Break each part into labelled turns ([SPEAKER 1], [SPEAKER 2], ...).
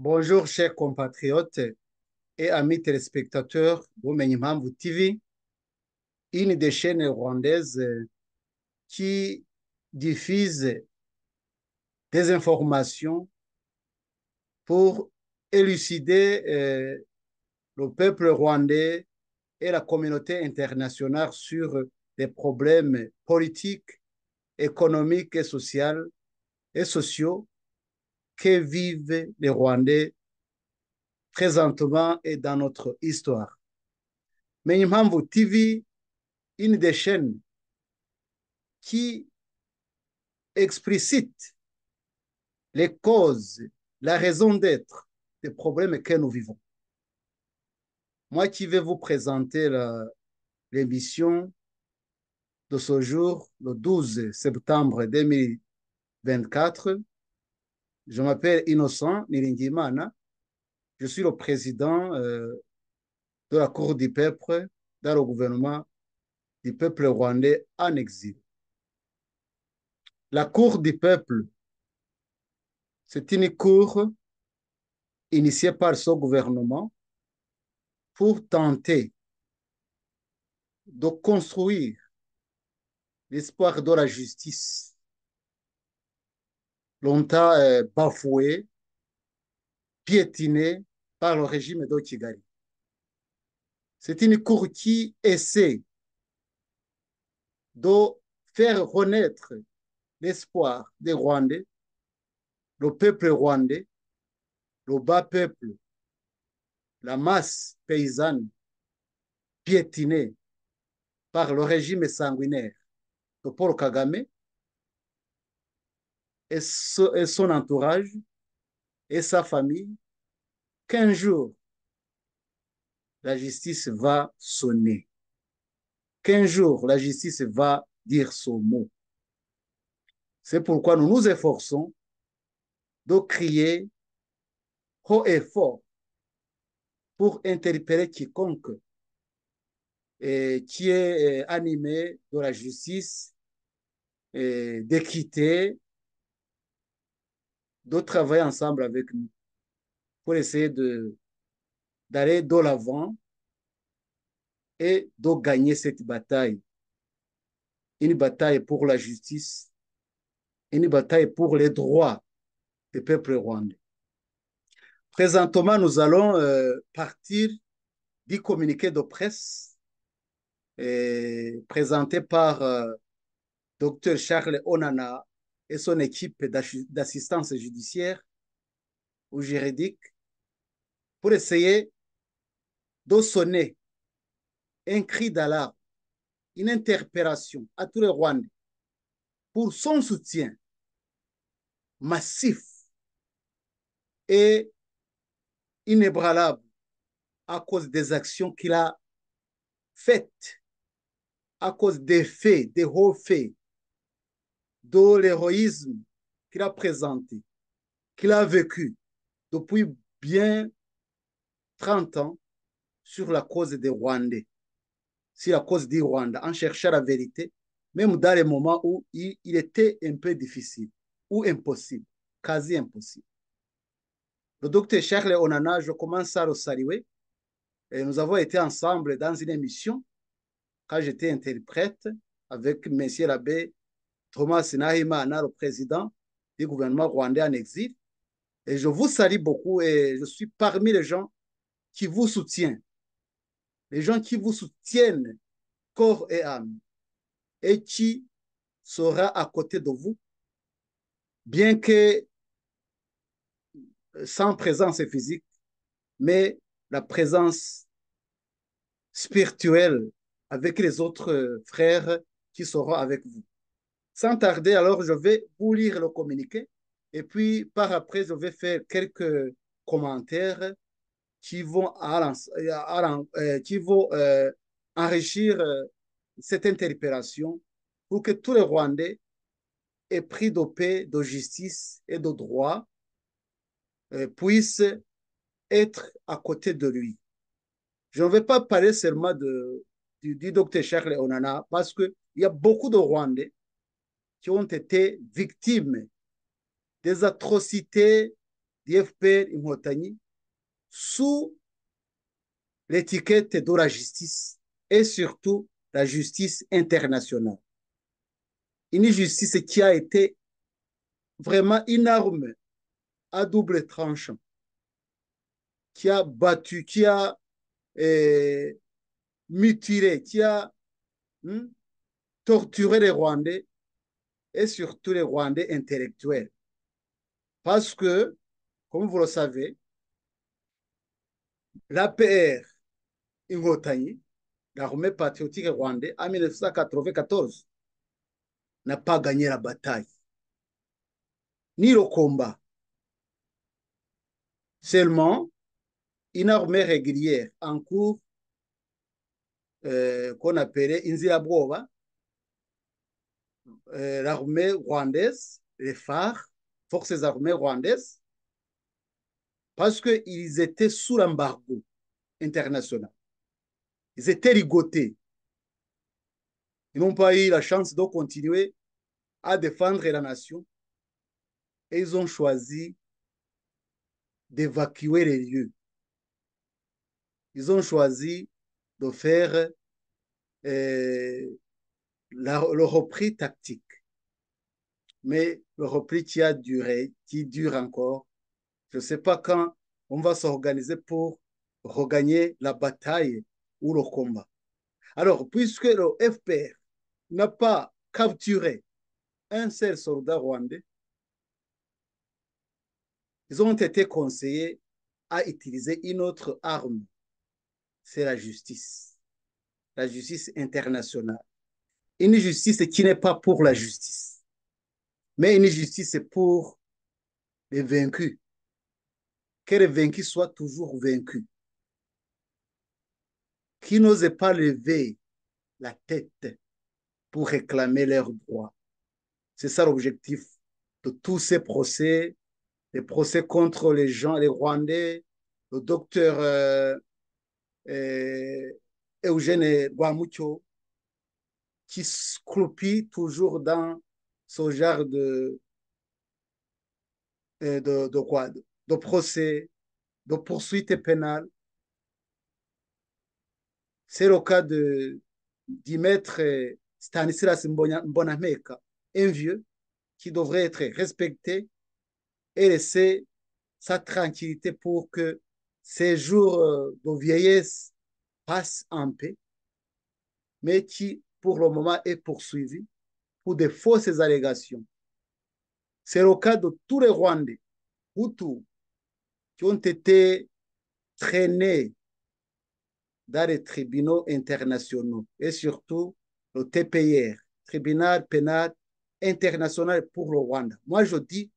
[SPEAKER 1] Bonjour, chers compatriotes et amis téléspectateurs d'Ubumenyi Impamvu TV, une des chaînes rwandaises qui diffuse des informations pour élucider le peuple rwandais et la communauté internationale sur des problèmes politiques, économiques et sociaux que vivent les Rwandais présentement et dans notre histoire. Ubumenyi Impamvu TV, une des chaînes qui explicite les causes, la raison d'être des problèmes que nous vivons. Moi qui vais vous présenter l'émission de ce jour, le 12 septembre 2024, je m'appelle Innocent Niringimana, je suis le président de la Cour du peuple dans le gouvernement du peuple rwandais en exil. La Cour du peuple, c'est une cour initiée par ce gouvernement pour tenter de construire l'espoir de la justice, longtemps bafoué, piétiné par le régime de Kigali. C'est une cour qui essaie de faire renaître l'espoir des Rwandais, le peuple rwandais, le bas peuple, la masse paysanne piétinée par le régime sanguinaire de Paul Kagame et son entourage et sa famille, qu'un jour, la justice va sonner, qu'un jour, la justice va dire son mot. C'est pourquoi nous nous efforçons de crier haut et fort pour interpeller quiconque qui est animé de la justice, d'équité, de travailler ensemble avec nous pour essayer d'aller de l'avant et de gagner cette bataille. Une bataille pour la justice, une bataille pour les droits du peuple rwandais. Présentement, nous allons partir du communiqué de presse présenté par Dr Charles Onana et son équipe d'assistance judiciaire ou juridique pour essayer de sonner un cri d'alarme, une interpellation à tous les Rwandais pour son soutien massif et inébranlable à cause des actions qu'il a faites, à cause des faits, des hauts faits, de l'héroïsme qu'il a présenté, qu'il a vécu depuis bien 30 ans sur la cause des Rwandais, sur la cause du Rwanda, en cherchant la vérité, même dans les moments où il était un peu difficile ou impossible, quasi impossible. Le docteur Charles Onana, je commence à le saluer. Et nous avons été ensemble dans une émission quand j'étais interprète avec M. l'abbé Thomas Nahimana, le président du gouvernement rwandais en exil. Et je vous salue beaucoup et je suis parmi les gens qui vous soutiennent, les gens qui vous soutiennent corps et âme et qui sera à côté de vous, bien que sans présence physique, mais la présence spirituelle avec les autres frères qui seront avec vous. Sans tarder, alors, je vais vous lire le communiqué et puis par après, je vais faire quelques commentaires qui vont, qui vont enrichir cette interpellation pour que tous les Rwandais aient pris de paix, de justice et de droit puissent être à côté de lui. Je ne vais pas parler seulement du docteur Charles Onana parce qu'il y a beaucoup de Rwandais qui ont été victimes des atrocités d'FPR Inkotanyi sous l'étiquette de la justice et surtout la justice internationale. Une justice qui a été vraiment une arme à double tranchant, qui a battu, qui a mutilé, qui a torturé les Rwandais et surtout les Rwandais intellectuels. Parce que, comme vous le savez, l'APR Inkotanyi, l'armée patriotique rwandaise, en 1994, n'a pas gagné la bataille, ni le combat. Seulement, une armée régulière en cours qu'on appelait Inzirabwoba, l'armée rwandaise, les phares, forces armées rwandaises, parce qu'ils étaient sous l'embargo international. Ils étaient ligotés. Ils n'ont pas eu la chance de continuer à défendre la nation et ils ont choisi d'évacuer les lieux. Ils ont choisi de faire le repli tactique. Mais le repli qui a duré, qui dure encore, je ne sais pas quand on va s'organiser pour regagner la bataille ou le combat. Alors, puisque le FPR n'a pas capturé un seul soldat rwandais, ils ont été conseillés à utiliser une autre arme, c'est la justice internationale. Une justice qui n'est pas pour la justice, mais une justice pour les vaincus. Que les vaincus soient toujours vaincus. Qui n'osent pas lever la tête pour réclamer leurs droits. C'est ça l'objectif de tous ces procès, les procès contre les gens, les Rwandais, le docteur Eugène Rwamucyo, qui croupit toujours dans ce genre quoi, de procès, de poursuites pénales. C'est le cas du maître Stanislas Mbonameka, un vieux qui devrait être respecté et laisser sa tranquillité pour que ses jours de vieillesse passent en paix, mais qui, pour le moment, est poursuivi pour de fausses allégations. C'est le cas de tous les Rwandais, Hutus, qui ont été traînés dans les tribunaux internationaux et surtout le TPIR, Tribunal pénal international pour le Rwanda. Moi, je dis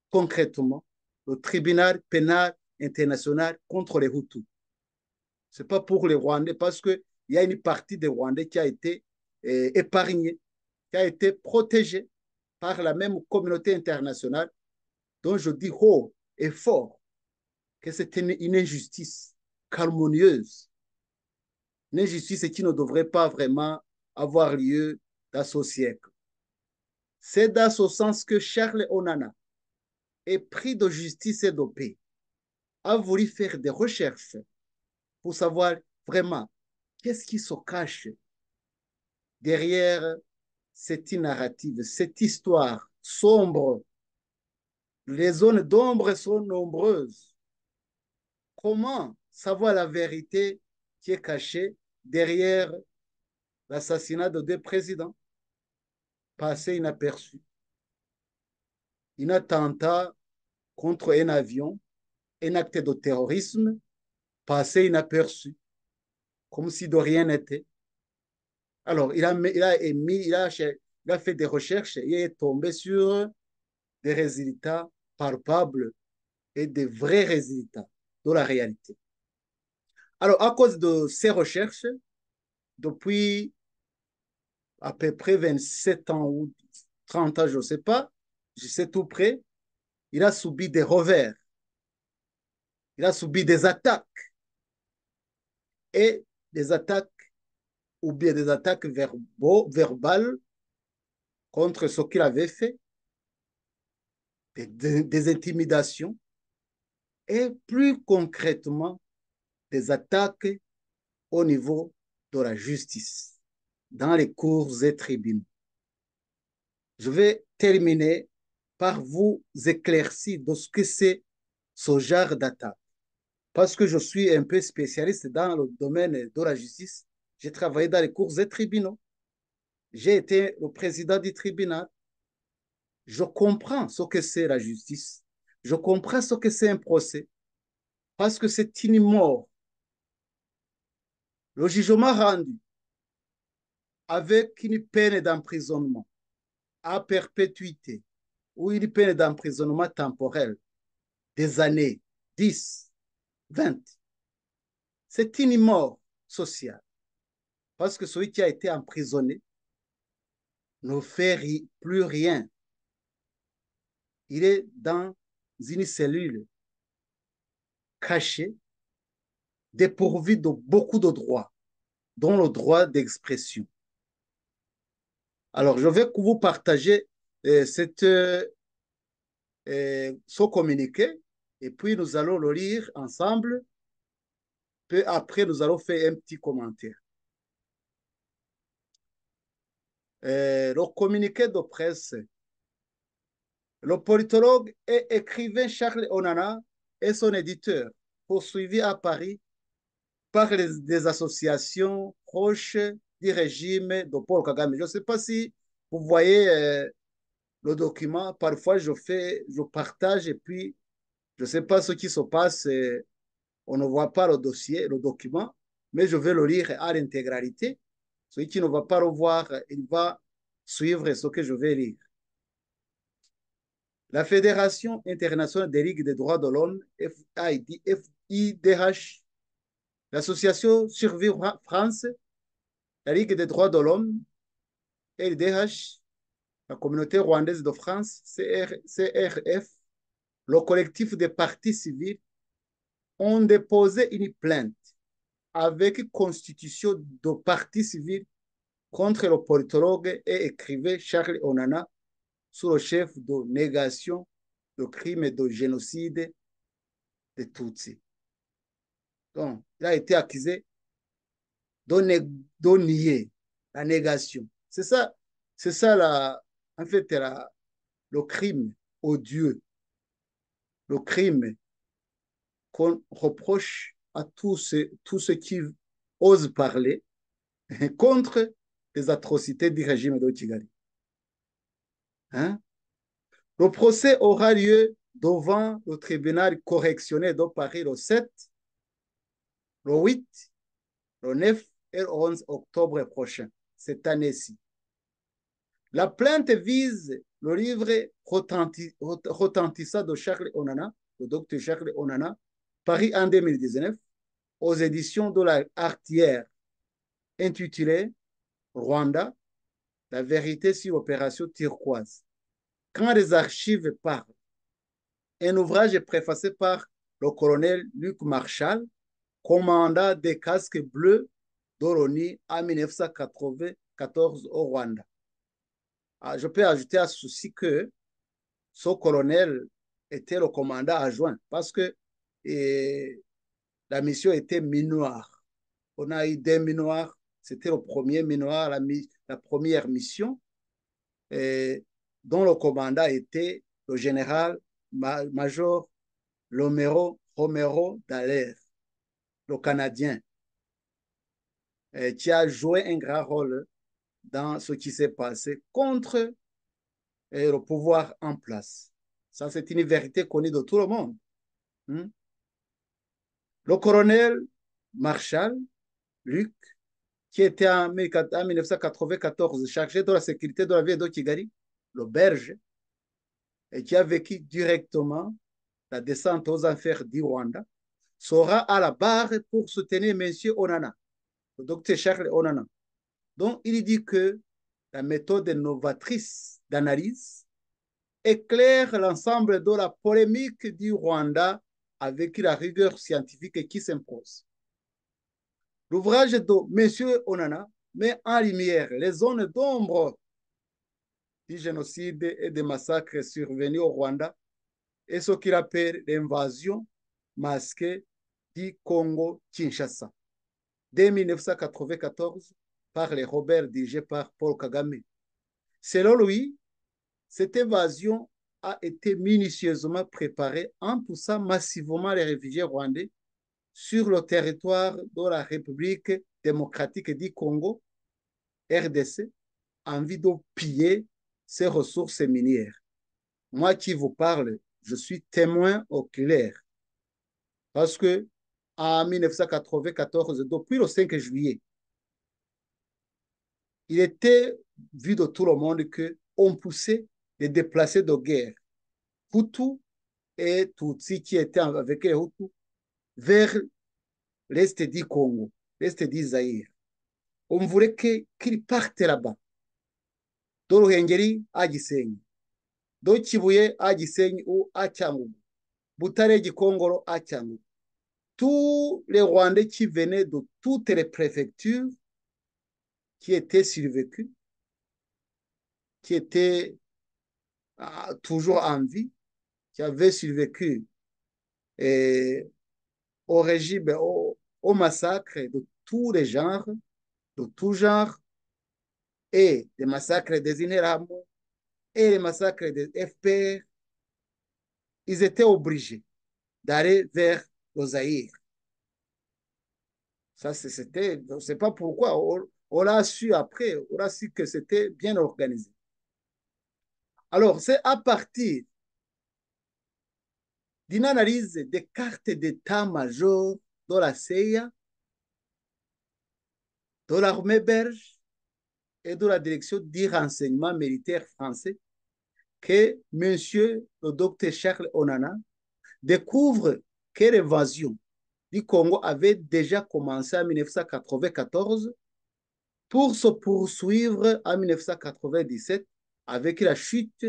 [SPEAKER 1] concrètement le Tribunal pénal international contre les Hutus. Ce n'est pas pour les Rwandais parce qu'il y a une partie des Rwandais qui a été épargnée, qui a été protégée par la même communauté internationale dont je dis haut et fort que c'est une injustice calomnieuse, une injustice qui ne devrait pas vraiment avoir lieu dans ce siècle. C'est dans ce sens que Charles Onana, épris de justice et de paix, a voulu faire des recherches pour savoir vraiment qu'est-ce qui se cache derrière cette narrative, cette histoire sombre. Les zones d'ombre sont nombreuses. Comment savoir la vérité qui est cachée derrière l'assassinat de deux présidents passé inaperçu? Un attentat contre un avion, un acte de terrorisme passé inaperçu, comme si de rien n'était. Alors, il a fait des recherches et il est tombé sur des résultats palpables et des vrais résultats de la réalité. Alors, à cause de ces recherches, depuis à peu près 27 ans ou 30 ans, je ne sais pas, je sais tout près, il a subi des revers, il a subi des attaques et des attaques ou bien des attaques verbales contre ce qu'il avait fait, des intimidations, et plus concrètement des attaques au niveau de la justice, dans les cours et tribunaux. Je vais terminer par vous éclaircir de ce que c'est ce genre d'attaque. Parce que je suis un peu spécialiste dans le domaine de la justice, j'ai travaillé dans les cours et tribunaux. J'ai été le président du tribunal. Je comprends ce que c'est la justice. Je comprends ce que c'est un procès. Parce que c'est une mort. Le jugement rendu avec une peine d'emprisonnement à perpétuité ou une peine d'emprisonnement temporel des années 10, 20, c'est une mort sociale. Parce que celui qui a été emprisonné ne fait plus rien. Il est dans une cellule cachée, dépourvue de beaucoup de droits, dont le droit d'expression. Alors, je vais vous partager ce communiqué et puis nous allons le lire ensemble. Peu après, nous allons faire un petit commentaire. Le communiqué de presse. Le politologue et écrivain Charles Onana et son éditeur, poursuivis à Paris par des associations proches du régime de Paul Kagame. Je ne sais pas si vous voyez le document. Parfois, je partage et puis je ne sais pas ce qui se passe. On ne voit pas le dossier, le document, mais je vais le lire à l'intégralité. Celui qui ne va pas le voir, il va suivre ce que je vais lire. La Fédération internationale des ligues des droits de l'homme, FIDH, l'Association Survie France, la Ligue des droits de l'homme, LDH, la Communauté rwandaise de France, CRF, le collectif des partis civils ont déposé une plainte avec constitution de parti civil contre le politologue et écrivain Charles Onana sous le chef de négation de crimes et de génocide de Tutsis. Donc, il a été accusé de nier la négation. C'est ça en fait, le crime odieux, le crime qu'on reproche à tous ceux qui osent parler contre les atrocités du régime de Kigali. Hein? Le procès aura lieu devant le tribunal correctionnel de Paris le 7, le 8, le 9 et le 11 octobre prochain, cette année-ci. La plainte vise le livre retentissant de Charles Onana, le docteur Charles Onana, paru en 2019, aux éditions de la Artière, intitulé Rwanda, la vérité sur l'opération turquoise. Quand les archives parlent, un ouvrage est préfacé par le colonel Luc Marshall, commandant des casques bleus d'Oroni en 1994 au Rwanda. Je peux ajouter à ceci que ce colonel était le commandant adjoint parce que la mission était minoire. On a eu des minoirs, c'était le premier minoir, la première mission, dont le commandant était le général major Romero Dallaire, le Canadien, qui a joué un grand rôle dans ce qui s'est passé contre le pouvoir en place. Ça, c'est une vérité connue de tout le monde. Le colonel Marshall, Luc, qui était en 1994 chargé de la sécurité de la ville de Kigali, le Belge, et qui a vécu directement la descente aux enfers du Rwanda, sera à la barre pour soutenir M. Onana, le docteur Charles Onana. Donc, il dit que la méthode novatrice d'analyse éclaire l'ensemble de la polémique du Rwanda avec la rigueur scientifique qui s'impose. L'ouvrage de M. Onana met en lumière les zones d'ombre du génocide et des massacres survenus au Rwanda et ce qu'il appelle l'invasion masqué du Congo-Kinshasa dès 1994 par les Robert dirigés par Paul Kagame. Selon lui, cette évasion a été minutieusement préparée en poussant massivement les réfugiés rwandais sur le territoire de la République démocratique du Congo, RDC, en vue de piller ses ressources minières. Moi qui vous parle, je suis témoin oculaire parce que en 1994, depuis le 5 juillet, il était vu de tout le monde qu'on poussait les déplacés de guerre, Hutus et Tutsis qui étaient avec les Hutus, vers l'est du Congo, l'est du Zaïre. On voulait qu'ils partent là-bas, de Ruhengeri à Gisenyi, de Kibuye à Gisenyi ou à Cyangugu, Butare Gikongoro à Cyangugu. Tous les Rwandais qui venaient de toutes les préfectures qui étaient survécus, qui étaient toujours en vie, qui avaient survécu au régime, au massacre de tous les genres, de tout genre, et les massacres des Inéramos et les massacres des FPR, ils étaient obligés d'aller vers le Zaïre. Ça, c'était, je ne sais pas pourquoi, on l'a su après, on a su que c'était bien organisé. Alors, c'est à partir d'une analyse des cartes d'état-major de la CIA, de l'armée belge et de la direction du renseignement militaire français que M. le docteur Charles Onana découvre que l'évasion du Congo avait déjà commencé en 1994 pour se poursuivre en 1997 avec la chute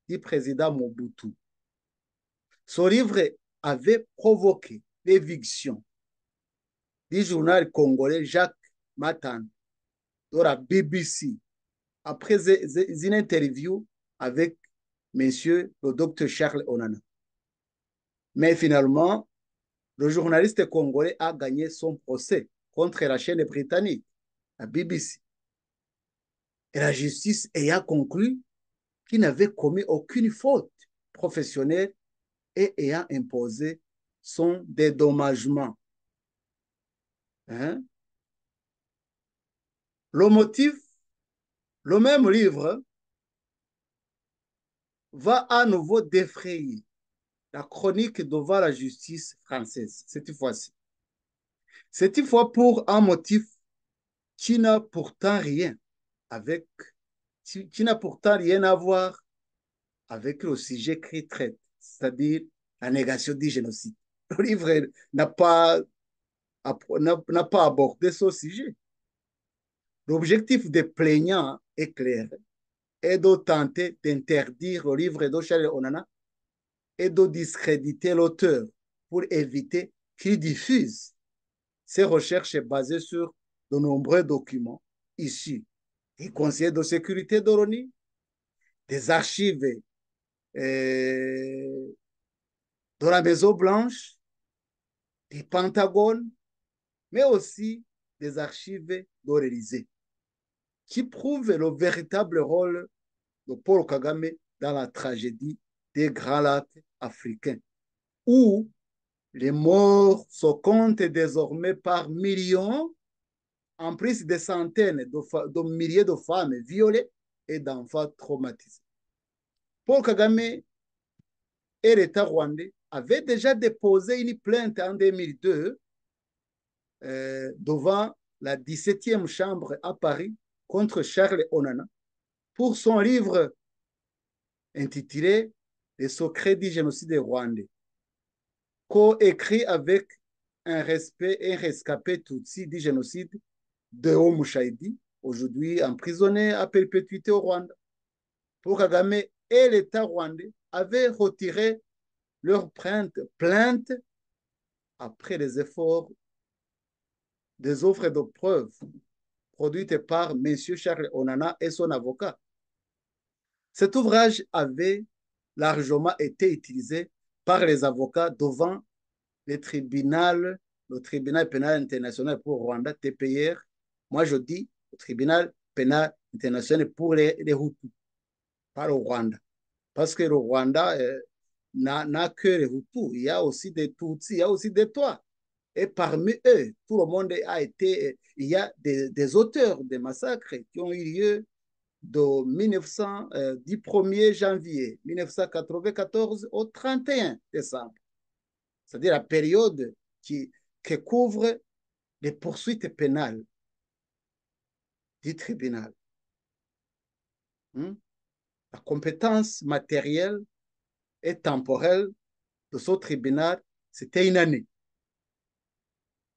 [SPEAKER 1] du président Mobutu. Ce livre avait provoqué l'éviction du journal congolais Jacques Matan de la BBC après une interview avec monsieur le docteur Charles Onana. Mais finalement, le journaliste congolais a gagné son procès contre la chaîne britannique, la BBC. Et la justice ayant conclu qu'il n'avait commis aucune faute professionnelle et ayant imposé son dédommagement. Hein? Le motif, le même livre, va à nouveau défrayer la chronique devant la justice française, cette fois-ci. Cette fois pour un motif qui n'a pourtant rien avec, qui n'a pourtant rien à voir avec le sujet qu'il traite, c'est-à-dire la négation du génocide. Le livre n'a pas abordé ce sujet. L'objectif des plaignants est clair, est de tenter d'interdire le livre de Charles Onana et de discréditer l'auteur pour éviter qu'il diffuse ses recherches basées sur de nombreux documents issus des conseillers de sécurité de l'ONU, des archives de la Maison Blanche, du Pentagone, mais aussi des archives de l'Élysée, qui prouvent le véritable rôle de Paul Kagame dans la tragédie des Grands Lacs africains, où les morts se comptent désormais par millions, en plus des centaines de milliers de femmes violées et d'enfants traumatisés. Paul Kagame et l'État rwandais avaient déjà déposé une plainte en 2002 devant la 17e chambre à Paris contre Charles Onana pour son livre intitulé Les secrets du génocide rwandais, co-écrit avec un rescapé Tutsi du génocide de Mouchaïdi, aujourd'hui emprisonné à perpétuité au Rwanda. Pour Kagame et l'État rwandais avaient retiré leur plainte après les efforts des offres de preuves produites par M. Charles Onana et son avocat. Cet ouvrage avait largement été utilisé par les avocats devant le tribunal pénal international pour Rwanda, TPIR. Moi, je dis le tribunal pénal international pour les Hutus, pas le Rwanda. Parce que le Rwanda n'a que les Hutus. Il y a aussi des Tutsis, il y a aussi des Tois. Et parmi eux, tout le monde a été. Il y a des auteurs des massacres qui ont eu lieu de du 1er janvier 1994 au 31 décembre. C'est-à-dire la période qui couvre les poursuites pénales du tribunal. La compétence matérielle et temporelle de ce tribunal, c'était une année.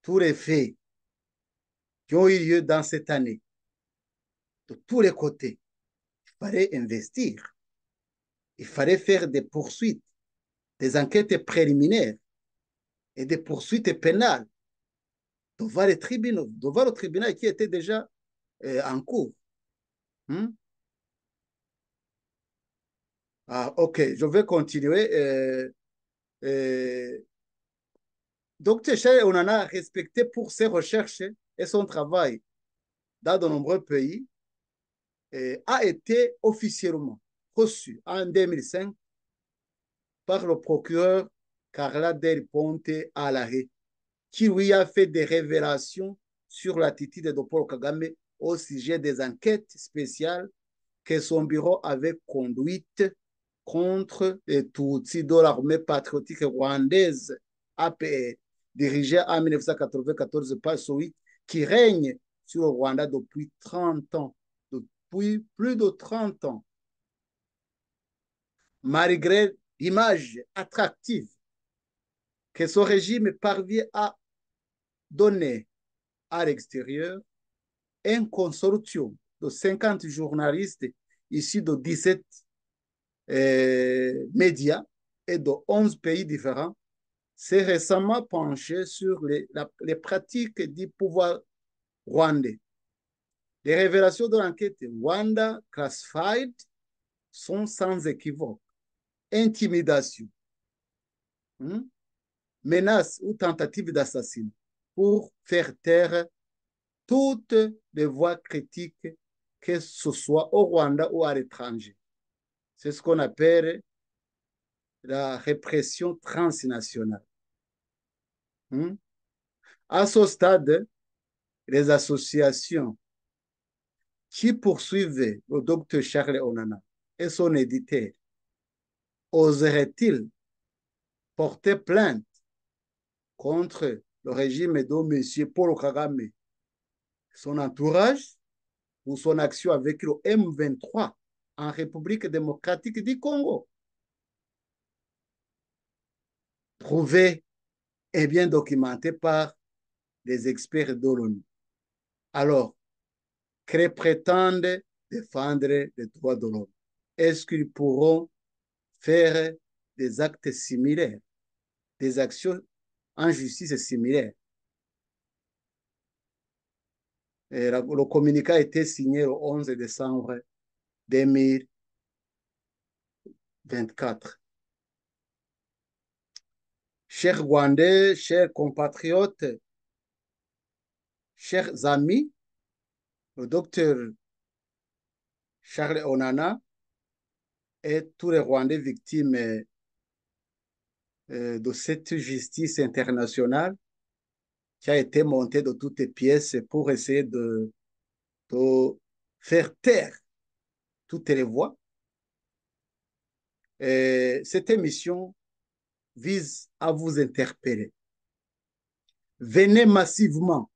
[SPEAKER 1] Tous les faits qui ont eu lieu dans cette année, de tous les côtés, il fallait investir. Il fallait faire des poursuites, des enquêtes préliminaires et des poursuites pénales devant les tribunaux, devant le tribunal qui était déjà en cours. Ah, ok, je vais continuer. Dr. Charles Onana, respecté pour ses recherches et son travail dans de nombreux pays, a été officiellement reçu en 2005 par le procureur Carla Del Ponte à l'arrêt, qui lui a fait des révélations sur l'attitude de Paul Kagame au sujet des enquêtes spéciales que son bureau avait conduites contre les Tutsis de l'armée patriotique rwandaise, APR, dirigée en 1994 par celui qui règne sur le Rwanda depuis 30 ans, depuis plus de 30 ans. Malgré l'image attractive que ce régime parvient à donner à l'extérieur, un consortium de 50 journalistes issus de 17 médias et de 11 pays différents s'est récemment penché sur les pratiques du pouvoir rwandais. Les révélations de l'enquête Rwanda Classified sont sans équivoque. Intimidation, menace ou tentative d'assassinat pour faire taire toutes les voix critiques, que ce soit au Rwanda ou à l'étranger. C'est ce qu'on appelle la répression transnationale. À ce stade, les associations qui poursuivaient le docteur Charles Onana et son éditeur oseraient-ils porter plainte contre le régime de M. Paul Kagame, son entourage, ou son action avec le M23 en République démocratique du Congo? Prouvé et bien documenté par les experts de l'ONU. Alors, qu'ils prétendent défendre les droits de l'homme, est-ce qu'ils pourront faire des actes similaires, des actions en justice similaires? Et le communiqué a été signé le 11 décembre 2024. Chers Rwandais, chers compatriotes, chers amis, le docteur Charles Onana et tous les Rwandais victimes de cette justice internationale qui a été montée de toutes pièces pour essayer de faire taire toutes les voix. Et cette émission vise à vous interpeller. Venez massivement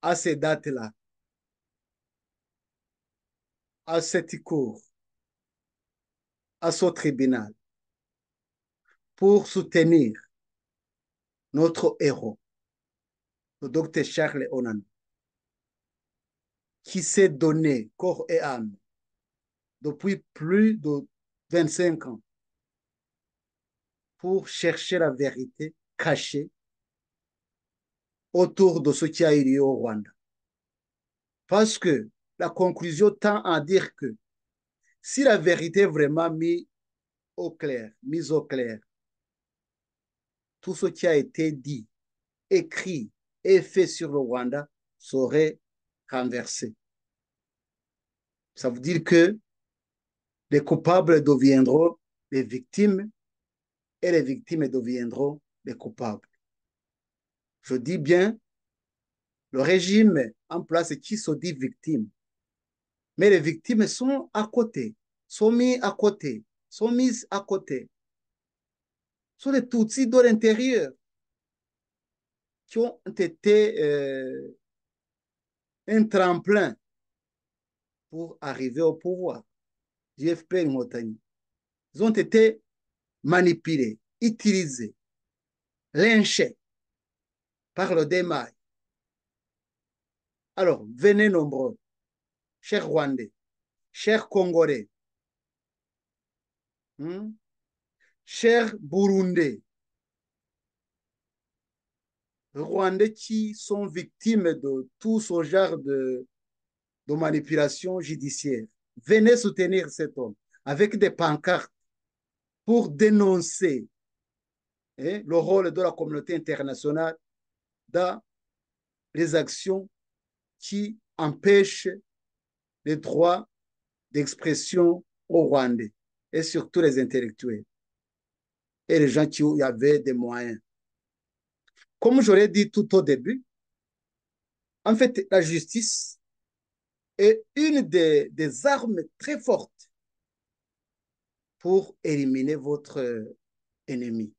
[SPEAKER 1] à ces dates-là, à cette cour, à ce tribunal, pour soutenir notre héros, le docteur Charles Onana, qui s'est donné corps et âme depuis plus de 25 ans pour chercher la vérité cachée autour de ce qui a eu lieu au Rwanda. Parce que la conclusion tend à dire que si la vérité est vraiment mise au clair, tout ce qui a été dit, écrit et fait sur le Rwanda serait renversé. Ça veut dire que les coupables deviendront les victimes et les victimes deviendront les coupables. Je dis bien, le régime en place qui se dit victime, mais les victimes sont à côté, sont mises à côté, sont mises à côté. Ce sont les Tutsis de l'intérieur qui ont été un tremplin pour arriver au pouvoir. JFP et Motani. Ils ont été manipulés, utilisés, lynchés par le démail. Alors, venez nombreux, chers Rwandais, chers Congolais, chers Burundais, Rwandais qui sont victimes de tout ce genre de manipulation judiciaire. Venez soutenir cet homme avec des pancartes pour dénoncer le rôle de la communauté internationale dans les actions qui empêchent les droits d'expression au Rwandais et surtout les intellectuels et les gens qui avaient des moyens. Comme j'aurais dit tout au début, en fait, la justice est une des armes très fortes pour éliminer votre ennemi.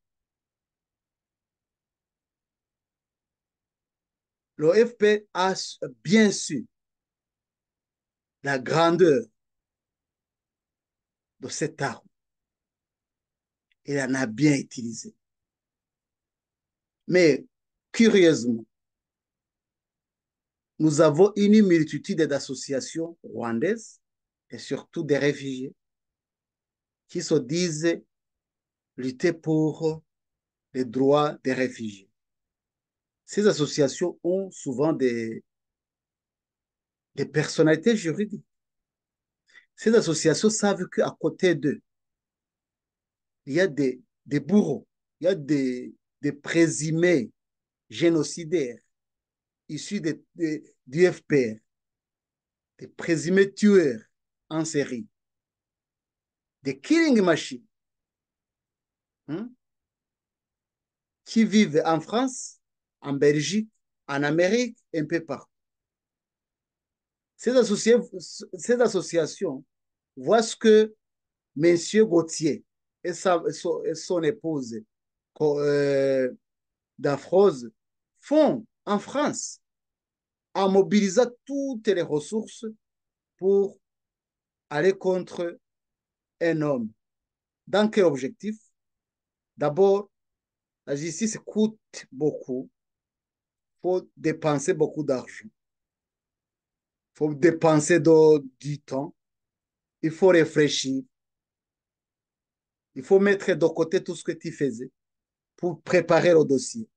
[SPEAKER 1] Le FP a bien su la grandeur de cette arme. Il en a bien utilisé. Mais curieusement, nous avons une multitude d'associations rwandaises et surtout des réfugiés qui se disent lutter pour les droits des réfugiés. Ces associations ont souvent des personnalités juridiques. Ces associations savent qu'à côté d'eux, il y a des bourreaux, il y a des présumés génocidaires issus du FPR, des présumés tueurs en série, des killing machines qui vivent en France, en Belgique, en Amérique, un peu partout. Ces associations voient ce que M. Gauthier et son épouse d'Afrose font en France en mobilisant toutes les ressources pour aller contre un homme. Dans quel objectif? D'abord, la justice coûte beaucoup. Il faut dépenser beaucoup d'argent. Il faut dépenser du temps. Il faut réfléchir. Il faut mettre de côté tout ce que tu faisais pour préparer le dossier.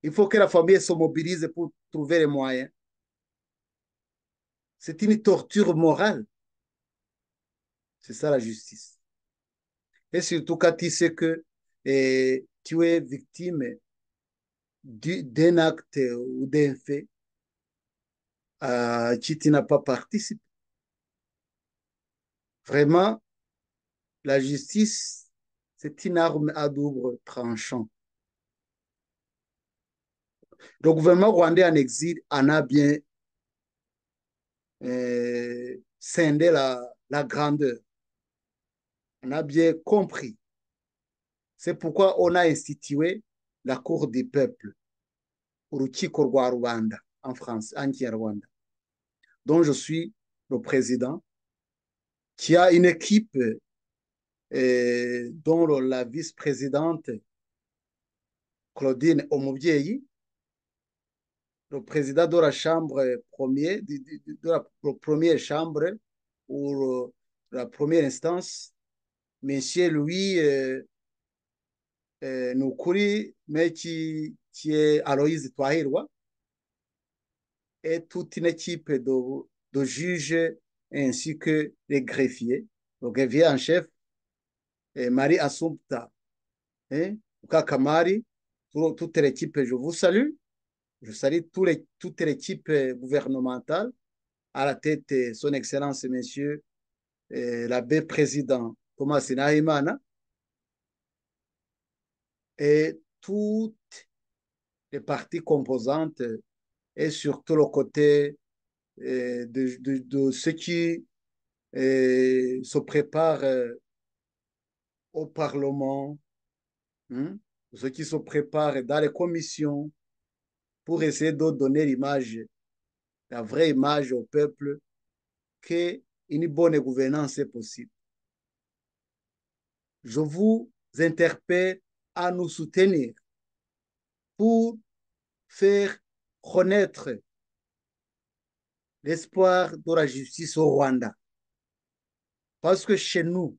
[SPEAKER 1] Il faut que la famille se mobilise pour trouver les moyens. C'est une torture morale. C'est ça la justice. Et surtout quand tu sais que tu es victime d'un acte ou d'un fait qui tu n'as pas participé. Vraiment, la justice, c'est une arme à double tranchant. Le gouvernement rwandais en exil en a bien scindé la grandeur. On a bien compris. C'est pourquoi on a institué la Cour du peuple, Urukiko rwa Rwanda, en France, en Kinyarwanda, dont je suis le président, qui a une équipe dont la vice-présidente Claudine Omubyeyi, le président de la chambre de la première chambre ou la première instance, monsieur Louis Nukuri, mais qui est Aloïse Twahirwa, et toute une équipe de juges ainsi que les greffiers. Le greffier en chef, Marie Assumpta, hein, Kamari, toute l'équipe, je vous salue. Je salue toute l'équipe gouvernementale à la tête de son Excellence, Monsieur l'abbé président Thomas Nahimana et toutes les parties composantes et surtout le côté de ceux qui se préparent au Parlement, hein, ceux qui se préparent dans les commissions pour essayer de donner l'image, la vraie image au peuple qu'une bonne gouvernance est possible. Je vous interpelle à nous soutenir pour faire connaître l'espoir de la justice au Rwanda. Parce que chez nous,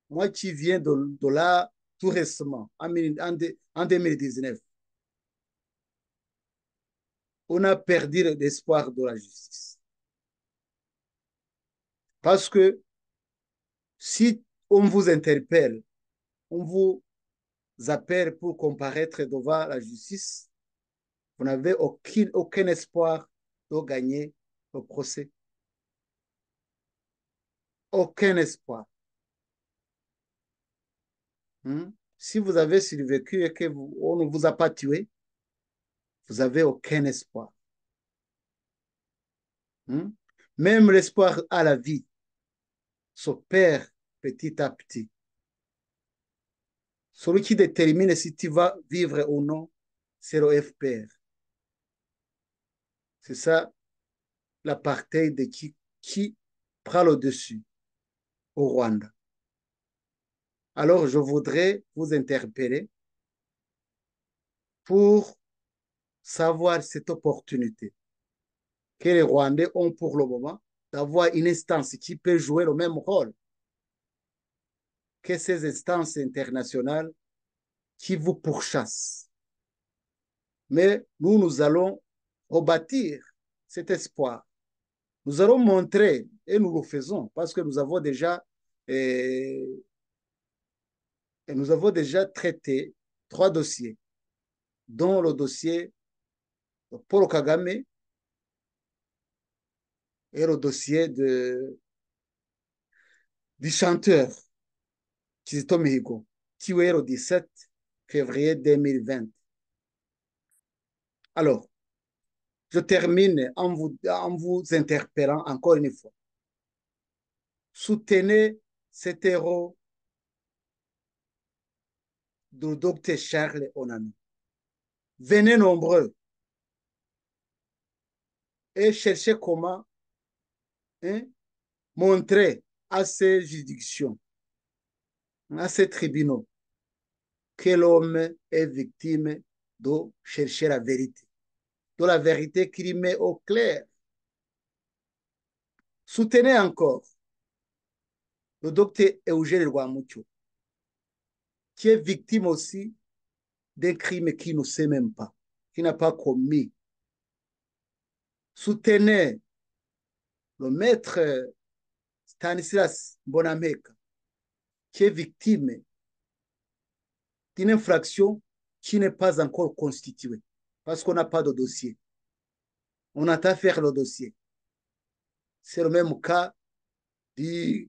[SPEAKER 1] moi qui viens de là tout récemment, en 2019, on a perdu l'espoir de la justice. Parce que si on vous interpelle, on vous appelle pour comparaître devant la justice, vous n'avez aucun espoir de gagner le procès. Aucun espoir. Si vous avez survécu et on ne vous a pas tué, vous n'avez aucun espoir. Même l'espoir à la vie se perd petit à petit. Celui qui détermine si tu vas vivre ou non, c'est le FPR. C'est ça l'apartheid qui prend le dessus au Rwanda. Alors, je voudrais vous interpeller pour savoir cette opportunité que les Rwandais ont pour le moment d'avoir une instance qui peut jouer le même rôle que ces instances internationales qui vous pourchassent. Mais nous allons rebâtir cet espoir. Nous allons montrer, et nous le faisons, parce que nous avons déjà traité 3 dossiers, dont le dossier de Paul Kagame et le dossier du chanteur Kizito Mihigo, tué le 17 février 2020. Alors, je termine en vous interpellant encore une fois. Soutenez cet héros du docteur Charles Onana. Venez nombreux et cherchez comment montrer à ces juridictions, à ces tribunaux, que l'homme est victime de chercher la vérité, de la vérité qu'il met au clair. Soutenez encore le docteur Eugène Rwamucyo, qui est victime aussi d'un crime qu'il ne sait même pas, qu'il n'a pas commis. Soutenez le maître Stanislas Bonameka, qui est victime d'une infraction qui n'est pas encore constituée, parce qu'on n'a pas de dossier. On attend faire le dossier. C'est le même cas du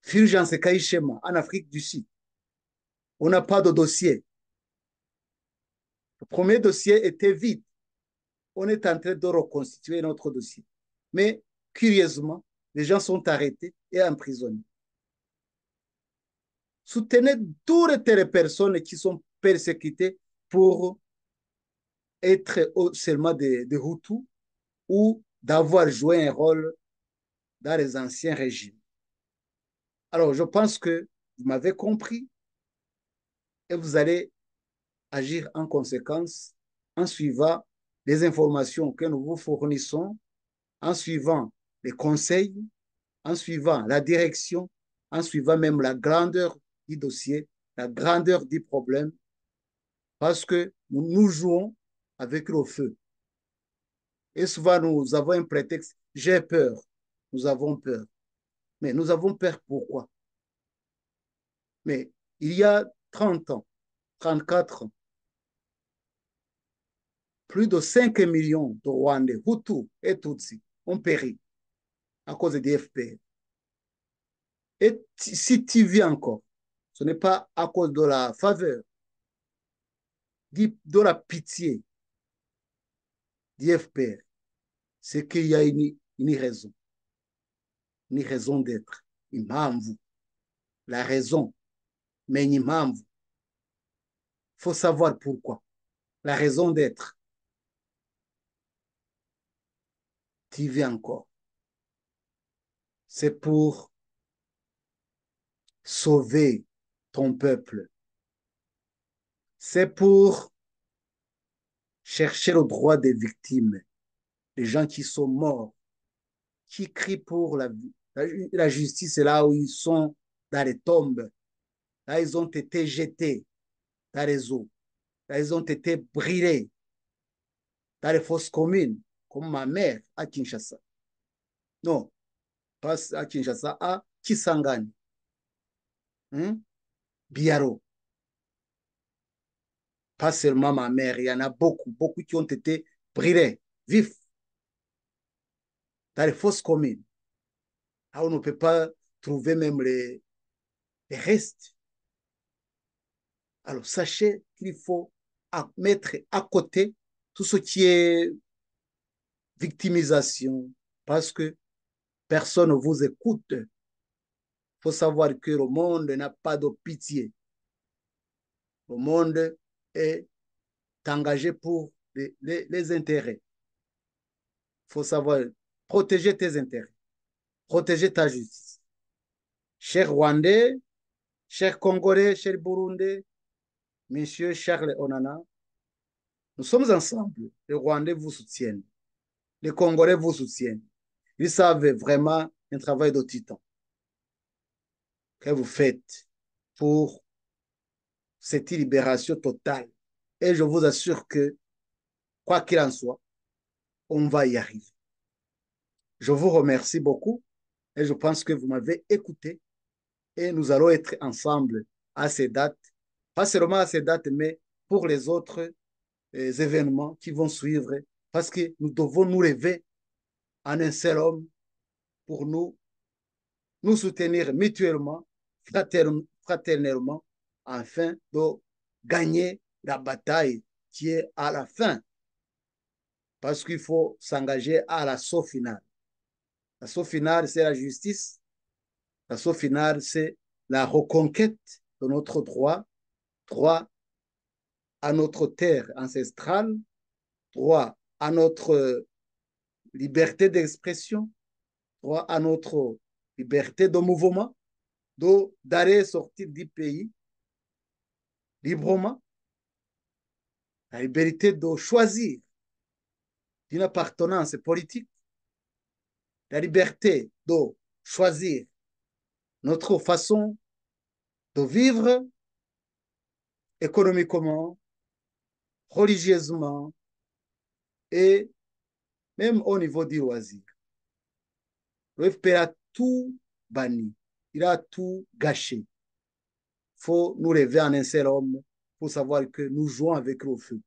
[SPEAKER 1] Fulgence Kaishema en Afrique du Sud. On n'a pas de dossier. Le premier dossier était vide. On est en train de reconstituer notre dossier. Mais curieusement, les gens sont arrêtés et emprisonnés. Soutenez toutes les personnes qui sont persécutées pour être seulement des Hutus ou d'avoir joué un rôle dans les anciens régimes. Alors, je pense que vous m'avez compris et vous allez agir en conséquence en suivant les informations que nous vous fournissons, en suivant les conseils, en suivant la direction, en suivant même la grandeur du dossier, la grandeur du problème, parce que nous jouons avec le feu. Et souvent, nous avons un prétexte, j'ai peur, nous avons peur. Mais nous avons peur pourquoi? Mais il y a 30 ans, 34, plus de 5 millions de Rwandais, Hutus et Tutsis, ont péri à cause des FPR. Et si tu vis encore, ce n'est pas à cause de la faveur, de la pitié du FPR, c'est qu'il y a une raison d'être, impamvu, la raison, mais une impamvu. Il faut savoir pourquoi, la raison d'être. Tu vis encore. C'est pour sauver ton peuple. C'est pour chercher le droit des victimes, les gens qui sont morts, qui crient pour la justice, c'est là où ils sont dans les tombes. Là, ils ont été jetés dans les eaux. Là, ils ont été brûlés dans les fosses communes, comme ma mère à Kinshasa. Non, pas à Kinshasa, à Kisangani, hein? Biaro. Pas seulement ma mère, il y en a beaucoup, beaucoup qui ont été brûlés, vifs, dans les fosses communes. Là, on ne peut pas trouver même les restes. Alors, sachez qu'il faut mettre à côté tout ce qui est victimisation, parce que personne ne vous écoute. Il faut savoir que le monde n'a pas de pitié. Le monde est engagé pour les intérêts. Il faut savoir protéger tes intérêts, protéger ta justice. Cher Rwandais, cher Congolais, cher Burundais, Monsieur Charles Onana, nous sommes ensemble. Les Rwandais vous soutiennent. Les Congolais vous soutiennent. Ils savent vraiment un travail de titan que vous faites pour cette libération totale. Et je vous assure que, quoi qu'il en soit, on va y arriver. Je vous remercie beaucoup et je pense que vous m'avez écouté et nous allons être ensemble à ces dates, pas seulement à ces dates, mais pour les autres événements qui vont suivre, parce que nous devons nous lever en un seul homme pour nous soutenir mutuellement, fraternellement, afin de gagner la bataille qui est à la fin, parce qu'il faut s'engager à l'assaut final. L'assaut final, c'est la justice. L'assaut final, c'est la reconquête de notre droit, droit à notre terre ancestrale, droit à notre liberté d'expression, droit à notre liberté de mouvement, d'aller et sortir du pays librement, la liberté de choisir une appartenance politique, la liberté de choisir notre façon de vivre économiquement, religieusement et même au niveau du loisir. Le FPR a tout banni, il a tout gâché. Il faut nous lever en un seul homme pour savoir que nous jouons avec le feu.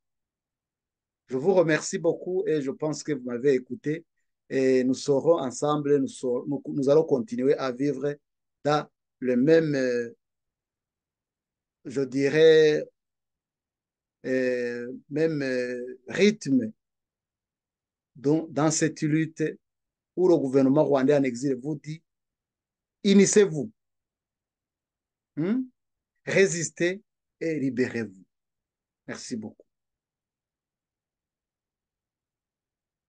[SPEAKER 1] Je vous remercie beaucoup et je pense que vous m'avez écouté et nous serons ensemble, nous allons continuer à vivre dans le même, je dirais, même rythme dans cette lutte où le gouvernement rwandais en exil vous dit, unissez-vous, hein? Résistez et libérez-vous. Merci beaucoup.